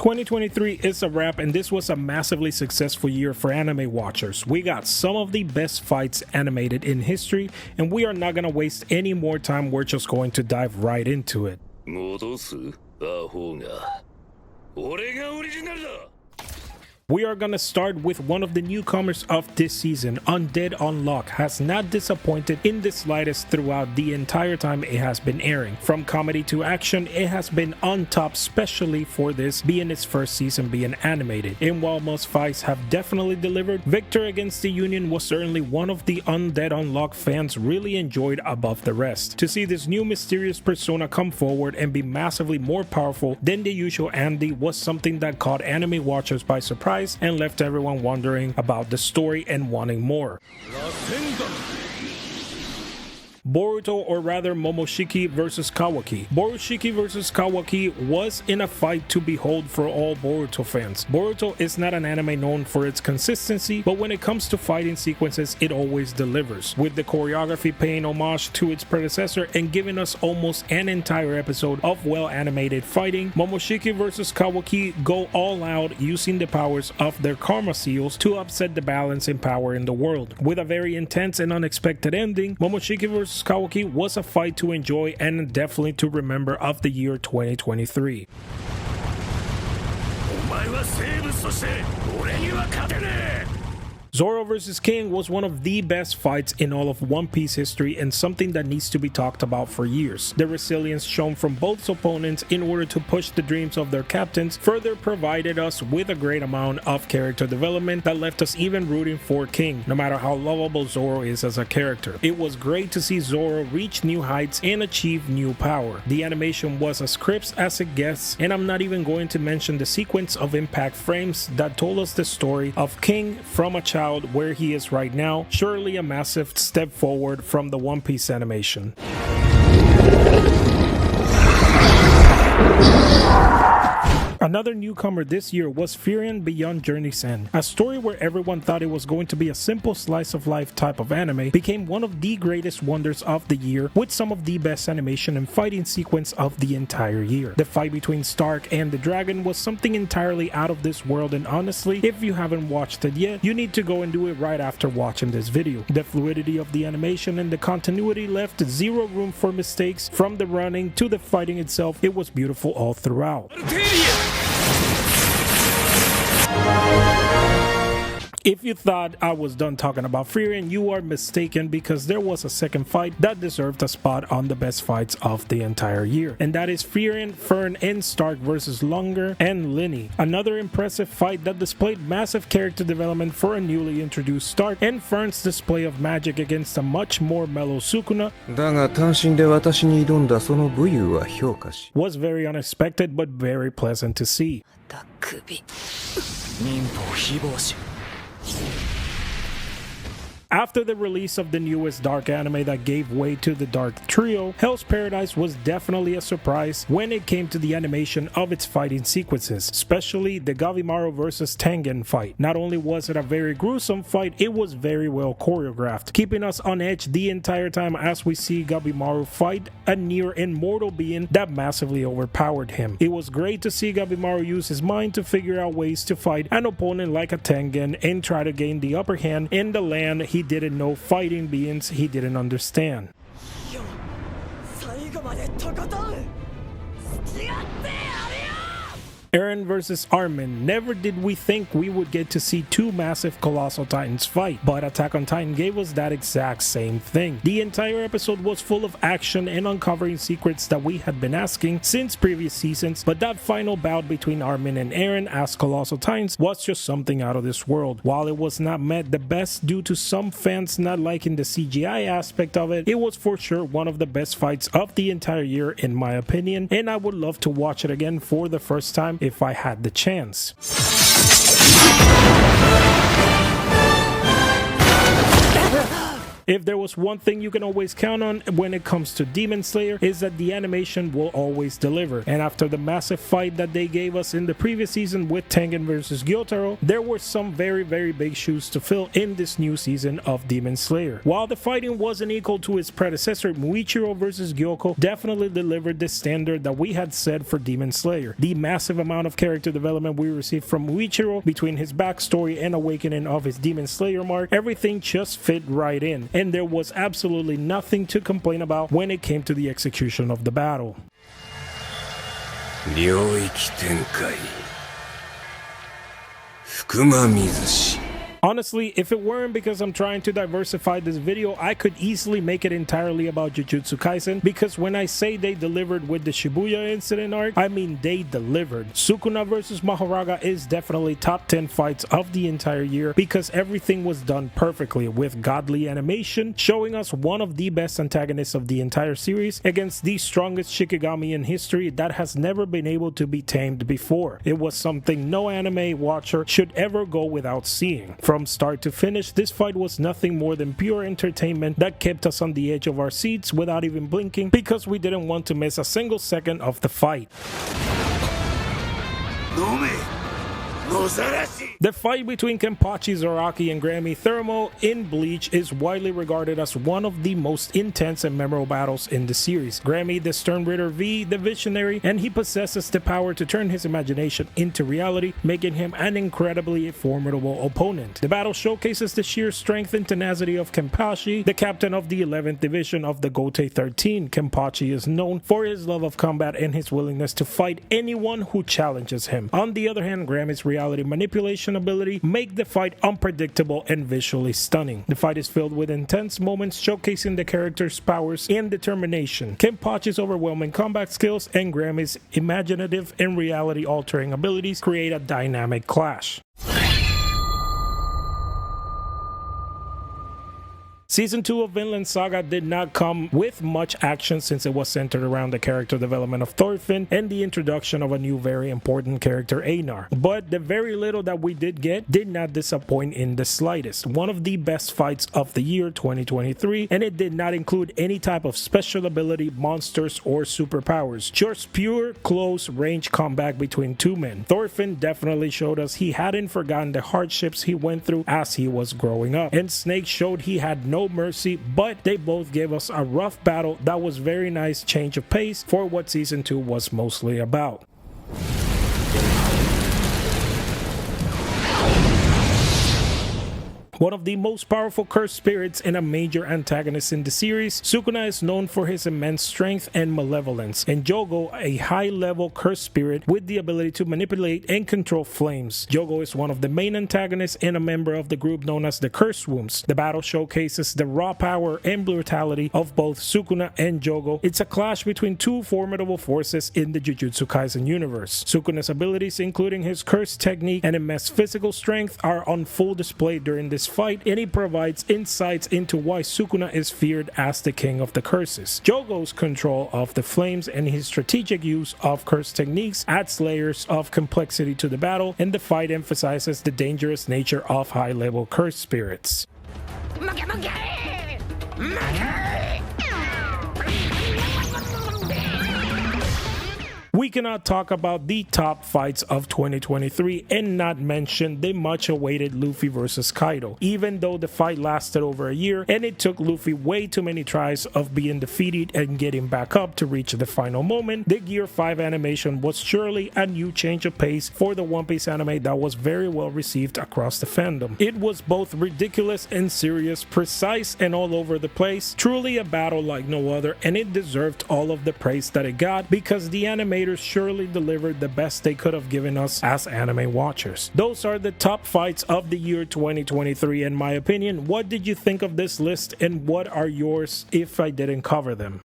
2023 is a wrap, and this was a massively successful year for anime watchers. We got some of the best fights animated in history, and we are not gonna waste any more time. We're just going to dive right into it. We are gonna start with one of the newcomers of this season. Undead Unlock has not disappointed in the slightest throughout the entire time it has been airing. From comedy to action, it has been on top, especially for this being its first season being animated. And while most fights have definitely delivered, Victor against the Union was certainly one of the Undead Unlock fans really enjoyed above the rest. To see this new mysterious persona come forward and be massively more powerful than the usual Andy was something that caught anime watchers by surprise and left everyone wondering about the story and wanting more. Boruto, or rather Momoshiki versus Kawaki. Borushiki versus Kawaki was in a fight to behold for all Boruto fans. Boruto is not an anime known for its consistency, but when it comes to fighting sequences, it always delivers, with the choreography paying homage to its predecessor and giving us almost an entire episode of well-animated fighting. Momoshiki versus Kawaki go all out using the powers of their karma seals to upset the balance in power in the world. With a very intense and unexpected ending, Momoshiki versus Kawaki was a fight to enjoy and definitely to remember of the year 2023. Zoro vs King was one of the best fights in all of One Piece history and something that needs to be talked about for years. The resilience shown from both opponents in order to push the dreams of their captains further provided us with a great amount of character development that left us even rooting for King, no matter how lovable Zoro is as a character. It was great to see Zoro reach new heights and achieve new power. The animation was as crisp as it gets, and I'm not even going to mention the sequence of impact frames that told us the story of King from a child where he is right now. Surely a massive step forward from the One Piece animation. Another newcomer this year was Frieren Beyond Journey's End. A story where everyone thought it was going to be a simple slice of life type of anime became one of the greatest wonders of the year, with some of the best animation and fighting sequence of the entire year. The fight between Stark and the dragon was something entirely out of this world, and honestly, if you haven't watched it yet, you need to go and do it right after watching this video. The fluidity of the animation and the continuity left zero room for mistakes. From the running to the fighting itself, it was beautiful all throughout. If you thought I was done talking about Frieren, you are mistaken, because there was a second fight that deserved a spot on the best fights of the entire year, and that is Frieren, Fern, and Stark versus Lunger and Linny. Another impressive fight that displayed massive character development for a newly introduced Stark, and Fern's display of magic against a much more mellow Sukuna was very unexpected but very pleasant to see. After the release of the newest dark anime that gave way to the Dark Trio, Hell's Paradise was definitely a surprise when it came to the animation of its fighting sequences, especially the Gabimaru vs Tangen fight. Not only was it a very gruesome fight, it was very well choreographed, keeping us on edge the entire time as we see Gabimaru fight a near immortal being that massively overpowered him. It was great to see Gabimaru use his mind to figure out ways to fight an opponent like a Tangen and try to gain the upper hand in the land he didn't know, fighting beings he didn't understand. Eren versus Armen. Never did we think we would get to see two massive colossal titans fight, but Attack on Titan gave us that exact same thing. The entire episode was full of action and uncovering secrets that we had been asking since previous seasons, but that final bout between Armen and Eren as colossal titans was just something out of this world. While it was not met the best due to some fans not liking the CGI aspect of it, it was for sure one of the best fights of the entire year in my opinion, and I would love to watch it again for the first time if I had the chance. If there was one thing you can always count on when it comes to Demon Slayer, is that the animation will always deliver. And after the massive fight that they gave us in the previous season with Tangen versus Gyotaro, there were some very big shoes to fill in this new season of Demon Slayer. While the fighting wasn't equal to its predecessor, Muichiro versus Guoko definitely delivered the standard that we had set for Demon Slayer. The massive amount of character development we received from Muichiro between his backstory and awakening of his Demon Slayer mark, everything just fit right in, and there was absolutely nothing to complain about when it came to the execution of the battle. 領域展開福間水氏 Honestly, if it weren't because I'm trying to diversify this video, I could easily make it entirely about Jujutsu Kaisen, because when I say they delivered with the Shibuya incident arc, I mean they delivered. Sukuna versus Mahara is definitely top 10 fights of the entire year because everything was done perfectly, with godly animation, showing us one of the best antagonists of the entire series against the strongest Shikigami in history that has never been able to be tamed before. It was something no anime watcher should ever go without seeing. From start to finish, this fight was nothing more than pure entertainment that kept us on the edge of our seats without even blinking, because we didn't want to miss a single second of the fight. The fight between Kenpachi Zaraki and Grammy Thermo in Bleach is widely regarded as one of the most intense and memorable battles in the series. Grammy, the Stern Ritter V, the visionary, and he possesses the power to turn his imagination into reality, making him an incredibly formidable opponent. The battle showcases the sheer strength and tenacity of Kenpachi, the captain of the 11th division of the Gotei 13. Kenpachi is known for his love of combat and his willingness to fight anyone who challenges him. On the other hand, Grammy's reality manipulation ability make the fight unpredictable and visually stunning. The fight is filled with intense moments showcasing the character's powers and determination. Kenpachi's overwhelming combat skills and Grammy's imaginative and reality-altering abilities create a dynamic clash. Season 2 of Vinland Saga did not come with much action since it was centered around the character development of Thorfinn and the introduction of a new very important character, Einar. But the very little that we did get did not disappoint in the slightest. One of the best fights of the year 2023, and it did not include any type of special ability, monsters, or superpowers. Just pure close range combat between two men. Thorfinn definitely showed us he hadn't forgotten the hardships he went through as he was growing up, and Snake showed he had no mercy, but they both gave us a rough battle that was very nice change of pace for what season 2 was mostly about. One of the most powerful cursed spirits and a major antagonist in the series, Sukuna is known for his immense strength and malevolence, and Joogo, a high-level cursed spirit with the ability to manipulate and control flames. Joogo is one of the main antagonists and a member of the group known as the Cursed Wombs. The battle showcases the raw power and brutality of both Sukuna and Joogo. It's a clash between two formidable forces in the Jujutsu Kaisen universe. Sukuna's abilities, including his cursed technique and immense physical strength, are on full display during this fight, and he provides insights into why Sukuna is feared as the king of the curses. Joogo's control of the flames and his strategic use of curse techniques adds layers of complexity to the battle, and the fight emphasizes the dangerous nature of high-level curse spirits. We cannot talk about the top fights of 2023 and not mention the much awaited Luffy versus Kaido. Even though the fight lasted over a year and it took Luffy way too many tries of being defeated and getting back up to reach the final moment, the Gear 5 animation was surely a new change of pace for the One Piece anime that was very well received across the fandom. It was both ridiculous and serious, precise and all over the place, truly a battle like no other, and it deserved all of the praise that it got because the animators surely delivered the best they could have given us as anime watchers. Those are the top fights of the year 2023 in my opinion. What did you think of this list and what are yours if I didn't cover them?